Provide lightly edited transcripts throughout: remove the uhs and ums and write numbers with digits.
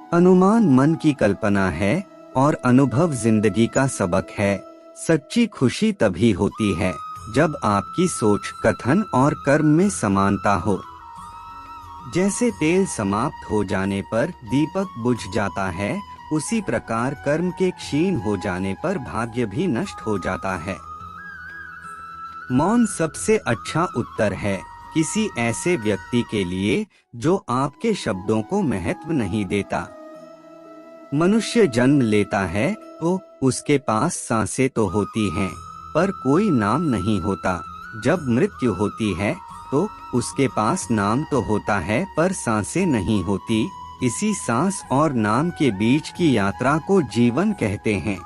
अनुमान मन की कल्पना है और अनुभव जिंदगी का सबक है। सच्ची खुशी तभी होती है जब आपकी सोच, कथन और कर्म में समानता हो। जैसे तेल समाप्त हो जाने पर दीपक बुझ जाता है, उसी प्रकार कर्म के क्षीण हो जाने पर भाग्य भी नष्ट हो जाता है। मौन सबसे अच्छा उत्तर है किसी ऐसे व्यक्ति के लिए जो आपके शब्दों को महत्व नहीं देता। मनुष्य जन्म लेता है तो उसके पास सांसें तो होती हैं, पर कोई नाम नहीं होता। जब मृत्यु होती है तो उसके पास नाम तो होता है, पर सांसें नहीं होती। इसी सांस और नाम के बीच की यात्रा को जीवन कहते हैं।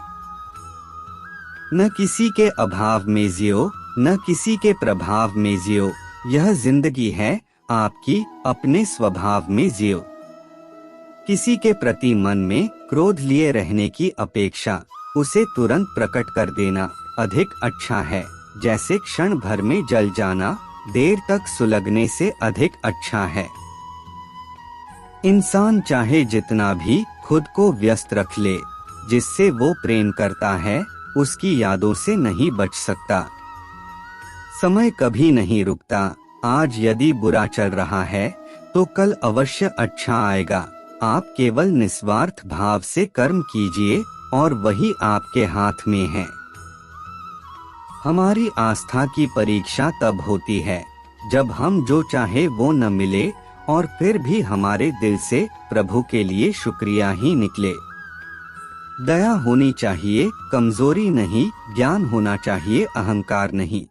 न किसी के अभाव में जियो, न किसी के प्रभाव में जियो। यह जिंदगी है आपकी, अपने स्वभाव में जियो। किसी के प्रति मन में क्रोध लिए रहने की अपेक्षा उसे तुरंत प्रकट कर देना अधिक अच्छा है। जैसे क्षण भर में जल जाना देर तक सुलगने से अधिक अच्छा है। इंसान चाहे जितना भी खुद को व्यस्त रख ले, जिससे वो प्रेम करता है उसकी यादों से नहीं बच सकता। समय कभी नहीं रुकता। आज यदि बुरा चल रहा है तो कल अवश्य अच्छा आएगा। आप केवल निस्वार्थ भाव से कर्म कीजिए और वही आपके हाथ में है। हमारी आस्था की परीक्षा तब होती है जब हम जो चाहे वो न मिले और फिर भी हमारे दिल से प्रभु के लिए शुक्रिया ही निकले। दया होनी चाहिए, कमजोरी नहीं। ज्ञान होना चाहिए, अहंकार नहीं।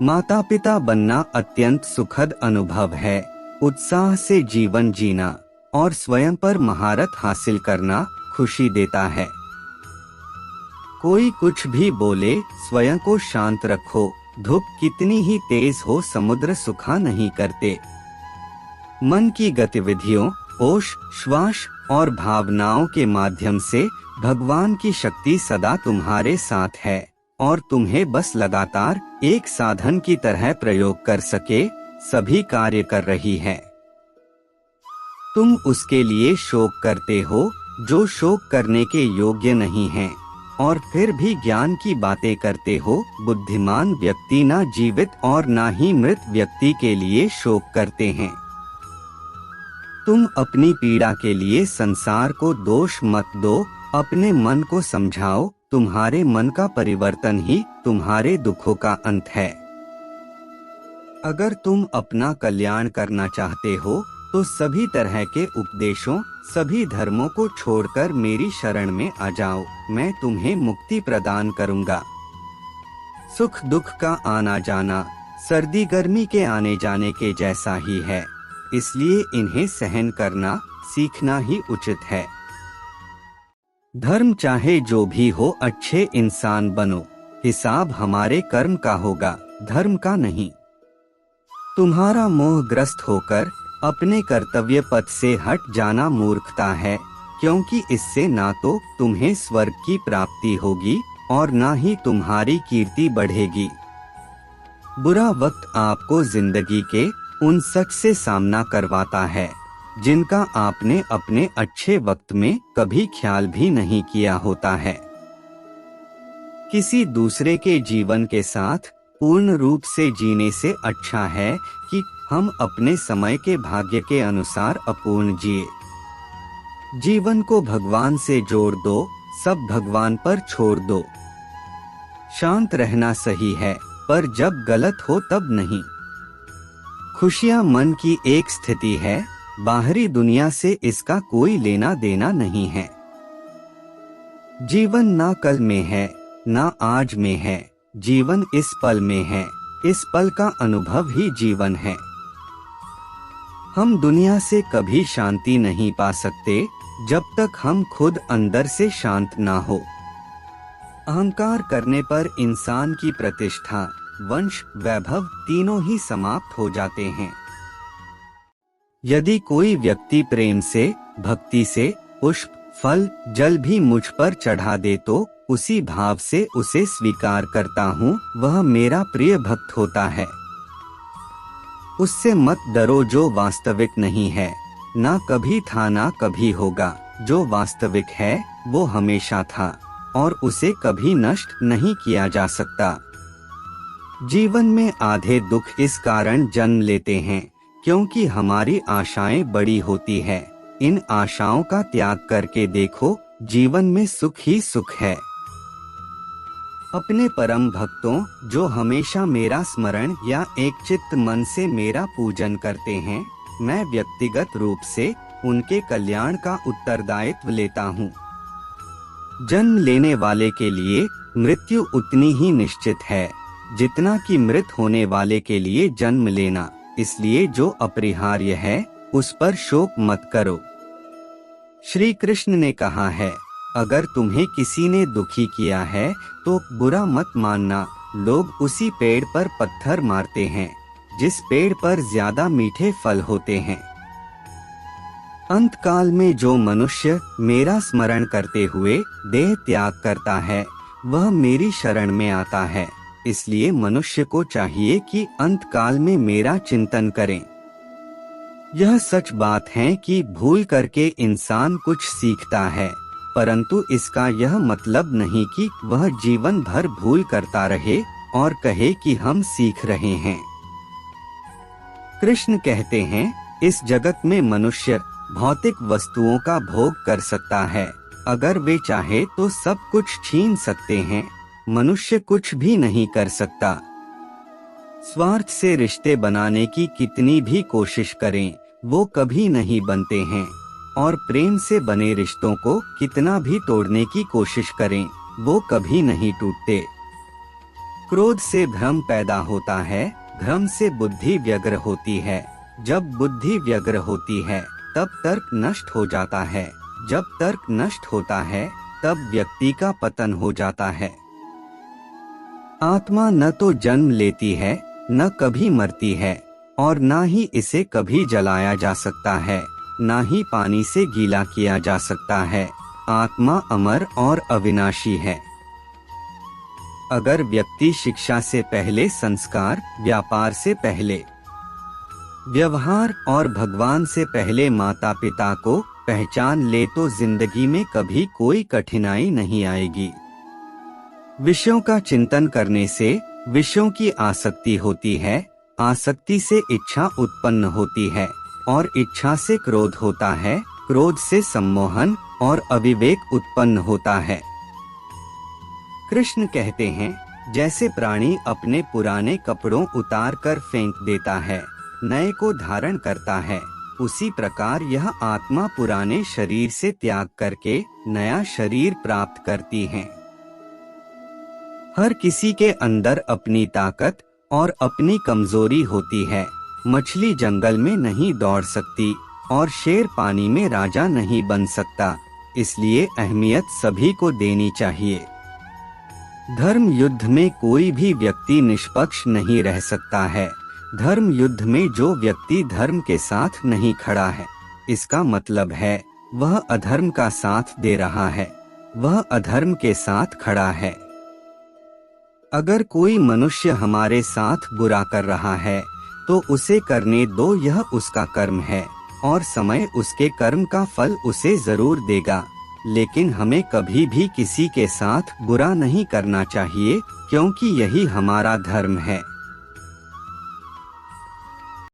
माता पिता बनना अत्यंत सुखद अनुभव है। उत्साह से जीवन जीना और स्वयं पर महारत हासिल करना खुशी देता है। कोई कुछ भी बोले, स्वयं को शांत रखो। धूप कितनी ही तेज हो, समुद्र सुखा नहीं करते। मन की गतिविधियों, होश, श्वास और भावनाओं के माध्यम से भगवान की शक्ति सदा तुम्हारे साथ है और तुम्हें बस लगातार एक साधन की तरह प्रयोग कर सके सभी कार्य कर रही है। तुम उसके लिए शोक करते हो जो शोक करने के योग्य नहीं है, और फिर भी ज्ञान की बातें करते हो। बुद्धिमान व्यक्ति ना जीवित और ना ही मृत व्यक्ति के लिए शोक करते हैं। तुम अपनी पीड़ा के लिए संसार को दोष मत दो, अपने मन को समझाओ। तुम्हारे मन का परिवर्तन ही तुम्हारे दुखों का अंत है। अगर तुम अपना कल्याण करना चाहते हो तो सभी तरह के उपदेशों, सभी धर्मों को छोड़कर मेरी शरण में आ जाओ। मैं तुम्हें मुक्ति प्रदान करूंगा। सुख दुख का आना जाना सर्दी गर्मी के आने जाने के जैसा ही है, इसलिए इन्हें सहन करना सीखना ही उचित है। धर्म चाहे जो भी हो, अच्छे इंसान बनो। हिसाब हमारे कर्म का होगा, धर्म का नहीं। तुम्हारा मोहग्रस्त होकर अपने कर्तव्य पथ से हट जाना मूर्खता है, क्योंकि इससे ना तो तुम्हें स्वर्ग की प्राप्ति होगी और ना ही तुम्हारी कीर्ति बढ़ेगी। बुरा वक्त आपको जिंदगी के उन सच से सामना करवाता है जिनका आपने अपने अच्छे वक्त में कभी ख्याल भी नहीं किया होता है। किसी दूसरे के जीवन के साथ पूर्ण रूप से जीने से अच्छा है कि हम अपने समय के भाग्य के अनुसार अपूर्ण जिए। जीवन को भगवान से जोड़ दो, सब भगवान पर छोड़ दो। शांत रहना सही है, पर जब गलत हो तब नहीं। खुशियां मन की एक स्थिति है, बाहरी दुनिया से इसका कोई लेना देना नहीं है। जीवन ना कल में है ना आज में है, जीवन इस पल में है। इस पल का अनुभव ही जीवन है। हम दुनिया से कभी शांति नहीं पा सकते जब तक हम खुद अंदर से शांत ना हो। अहंकार करने पर इंसान की प्रतिष्ठा, वंश, वैभव तीनों ही समाप्त हो जाते हैं। यदि कोई व्यक्ति प्रेम से, भक्ति से पुष्प, फल, जल भी मुझ पर चढ़ा दे तो उसी भाव से उसे स्वीकार करता हूँ, वह मेरा प्रिय भक्त होता है। उससे मत डरो जो वास्तविक नहीं है, ना कभी था ना कभी होगा। जो वास्तविक है वो हमेशा था और उसे कभी नष्ट नहीं किया जा सकता। जीवन में आधे दुख इस कारण जन्म लेते हैं क्योंकि हमारी आशाएं बड़ी होती है। इन आशाओं का त्याग करके देखो, जीवन में सुख ही सुख है। अपने परम भक्तों जो हमेशा मेरा स्मरण या एक चित्त मन से मेरा पूजन करते हैं, मैं व्यक्तिगत रूप से उनके कल्याण का उत्तरदायित्व लेता हूँ। जन्म लेने वाले के लिए मृत्यु उतनी ही निश्चित है जितना कि मृत होने वाले के लिए जन्म लेना। इसलिए जो अपरिहार्य है उस पर शोक मत करो। श्री कृष्ण ने कहा है, अगर तुम्हें किसी ने दुखी किया है तो बुरा मत मानना। लोग उसी पेड़ पर पत्थर मारते हैं जिस पेड़ पर ज्यादा मीठे फल होते हैं। अंत काल में जो मनुष्य मेरा स्मरण करते हुए देह त्याग करता है वह मेरी शरण में आता है। इसलिए मनुष्य को चाहिए कि अंत काल में मेरा चिंतन करें। यह सच बात है कि भूल करके इंसान कुछ सीखता है, परंतु इसका यह मतलब नहीं कि वह जीवन भर भूल करता रहे और कहे कि हम सीख रहे हैं। कृष्ण कहते हैं, इस जगत में मनुष्य भौतिक वस्तुओं का भोग कर सकता है। अगर वे चाहे तो सब कुछ छीन सकते हैं, मनुष्य कुछ भी नहीं कर सकता। स्वार्थ से रिश्ते बनाने की कितनी भी कोशिश करें वो कभी नहीं बनते हैं, और प्रेम से बने रिश्तों को कितना भी तोड़ने की कोशिश करें वो कभी नहीं टूटते। क्रोध से भ्रम पैदा होता है, भ्रम से बुद्धि व्यग्र होती है। जब बुद्धि व्यग्र होती है तब तर्क नष्ट हो जाता है। जब तर्क नष्ट होता है तब व्यक्ति का पतन हो जाता है। आत्मा न तो जन्म लेती है, न कभी मरती है, और न ही इसे कभी जलाया जा सकता है, न ही पानी से गीला किया जा सकता है। आत्मा अमर और अविनाशी है। अगर व्यक्ति शिक्षा से पहले संस्कार, व्यापार से पहले व्यवहार और भगवान से पहले माता पिता को पहचान ले तो जिंदगी में कभी कोई कठिनाई नहीं आएगी। विषयों का चिंतन करने से विषयों की आसक्ति होती है, आसक्ति से इच्छा उत्पन्न होती है, और इच्छा से क्रोध होता है, क्रोध से सम्मोहन और अविवेक उत्पन्न होता है। कृष्ण कहते हैं, जैसे प्राणी अपने पुराने कपड़ों उतार कर फेंक देता है, नए को धारण करता है, उसी प्रकार यह आत्मा पुराने शरीर से त्याग करके नया शरीर प्राप्त करती है। हर किसी के अंदर अपनी ताकत और अपनी कमजोरी होती है। मछली जंगल में नहीं दौड़ सकती और शेर पानी में राजा नहीं बन सकता। इसलिए अहमियत सभी को देनी चाहिए। धर्म युद्ध में कोई भी व्यक्ति निष्पक्ष नहीं रह सकता है। धर्म युद्ध में जो व्यक्ति धर्म के साथ नहीं खड़ा है, इसका मतलब है वह अधर्म का साथ दे रहा है, वह अधर्म के साथ खड़ा है। अगर कोई मनुष्य हमारे साथ बुरा कर रहा है तो उसे करने दो, यह उसका कर्म है और समय उसके कर्म का फल उसे जरूर देगा। लेकिन हमें कभी भी किसी के साथ बुरा नहीं करना चाहिए, क्योंकि यही हमारा धर्म है।